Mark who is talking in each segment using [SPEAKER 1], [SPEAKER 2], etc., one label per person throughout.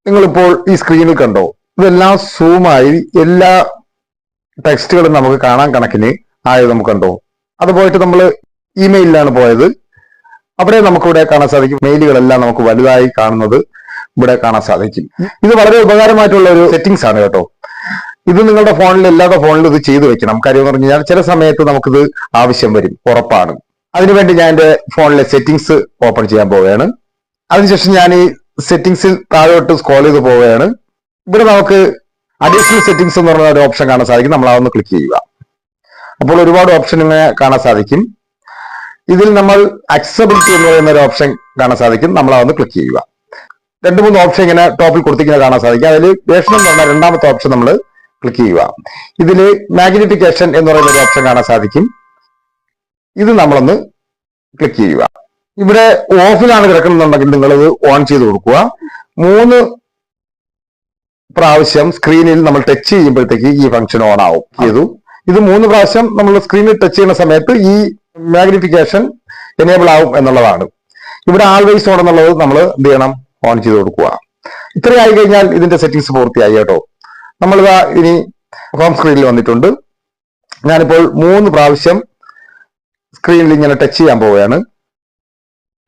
[SPEAKER 1] നിങ്ങളിപ്പോൾ ഈ സ്ക്രീനിൽ കണ്ടോ, ഇതെല്ലാം സൂമായി എല്ലാ ടെക്സ്റ്റുകളും നമുക്ക് കാണാൻ കണക്കിന് ആയത് നമുക്ക് കണ്ടോ. അത് പോയിട്ട് നമ്മൾ ഇമെയിലിലാണ് പോയത്. അവിടെ നമുക്കിവിടെ കാണാൻ സാധിക്കും. മെയിലുകളെല്ലാം നമുക്ക് വലുതായി കാണുന്നത് ഇവിടെ കാണാൻ സാധിക്കും. ഇത് വളരെ ഉപകാരമായിട്ടുള്ള ഒരു സെറ്റിംഗ്സ് ആണ് കേട്ടോ. ഇത് നിങ്ങളുടെ ഫോണിൽ, എല്ലാവരുടെ ഫോണിലും ഇത് ചെയ്തു വെക്കണം. കാര്യം എന്ന് പറഞ്ഞു കഴിഞ്ഞാൽ ചില സമയത്ത് നമുക്കിത് ആവശ്യം വരും, ഉറപ്പാണ്. അതിനുവേണ്ടി ഞാൻ എൻ്റെ ഫോണിലെ സെറ്റിംഗ്സ് ഓപ്പൺ ചെയ്യാൻ പോവുകയാണ്. അതിനുശേഷം ഞാൻ ഈ സെറ്റിംഗ്സിൽ താഴോട്ട് സ്ക്രോൾ ചെയ്ത് പോവുകയാണ്. ഇവിടെ നമുക്ക് അഡീഷണൽ സെറ്റിംഗ്സ് എന്ന് പറഞ്ഞ ഒരു ഓപ്ഷൻ കാണാൻ സാധിക്കും. നമ്മൾ അതൊന്ന് ക്ലിക്ക് ചെയ്യുക. അപ്പോൾ ഒരുപാട് ഓപ്ഷൻ ഇങ്ങനെ കാണാൻ സാധിക്കും. ഇതിൽ നമ്മൾ അക്സസിബിലിറ്റി എന്ന് പറയുന്ന ഒരു ഓപ്ഷൻ കാണാൻ സാധിക്കും. നമ്മൾ അതൊന്ന് ക്ലിക്ക് ചെയ്യുക. 2-3 ഓപ്ഷൻ ഇങ്ങനെ ടോപ്പിൽ കൊടുത്തിരിക്കുന്നത് കാണാൻ സാധിക്കും. അതിൽ വേഷൻ എന്ന് പറഞ്ഞ രണ്ടാമത്തെ ഓപ്ഷൻ നമ്മൾ ക്ലിക്ക് ചെയ്യുക. ഇതിൽ മാഗ്നിഫിക്കേഷൻ എന്ന് പറയുന്ന ഒരു ഓപ്ഷൻ കാണാൻ സാധിക്കും. ഇത് നമ്മളൊന്ന് ക്ലിക്ക് ചെയ്യുക. ഇവിടെ ഓഫിലാണ് കിടക്കുന്നുണ്ടെങ്കിൽ നിങ്ങളിത് ഓൺ ചെയ്ത് കൊടുക്കുക. 3 പ്രാവശ്യം സ്ക്രീനിൽ നമ്മൾ ടച്ച് ചെയ്യുമ്പോഴത്തേക്ക് ഈ ഫംഗ്ഷൻ ഓൺ ആവും. ഇത് 3 പ്രാവശ്യം നമ്മൾ സ്ക്രീനിൽ ടച്ച് ചെയ്യുന്ന സമയത്ത് ഈ മാഗ്നിഫിക്കേഷൻ എനേബിൾ ആവും എന്നുള്ളതാണ്. ഇവിടെ ആൾവേസ് ഓൺ എന്നുള്ളത് നമ്മൾ എന്ത് ചെയ്യണം, ഓൺ ചെയ്ത് കൊടുക്കുക. ഇത്രയായി കഴിഞ്ഞാൽ ഇതിന്റെ സെറ്റിംഗ്സ് പൂർത്തിയായി കേട്ടോ. നമ്മളിതാ ഇനി ഹോം സ്ക്രീനിൽ വന്നിട്ടുണ്ട്. ഞാനിപ്പോൾ 3 പ്രാവശ്യം സ്ക്രീനിൽ ഇങ്ങനെ ടച്ച് ചെയ്യാൻ പോവുകയാണ്.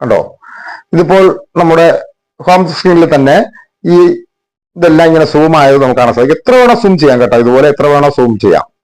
[SPEAKER 1] കണ്ടോ, ഇതിപ്പോൾ നമ്മുടെ ഹോം സ്ക്രീനിൽ തന്നെ ഈ ഇതെല്ലാം ഇങ്ങനെ സൂം ആയത് നമുക്ക് കാണാൻ സാധിക്കും. എത്ര വേണോ സൂം ചെയ്യാം കേട്ടോ. ഇതുപോലെ എത്ര വേണോ സൂം ചെയ്യാം.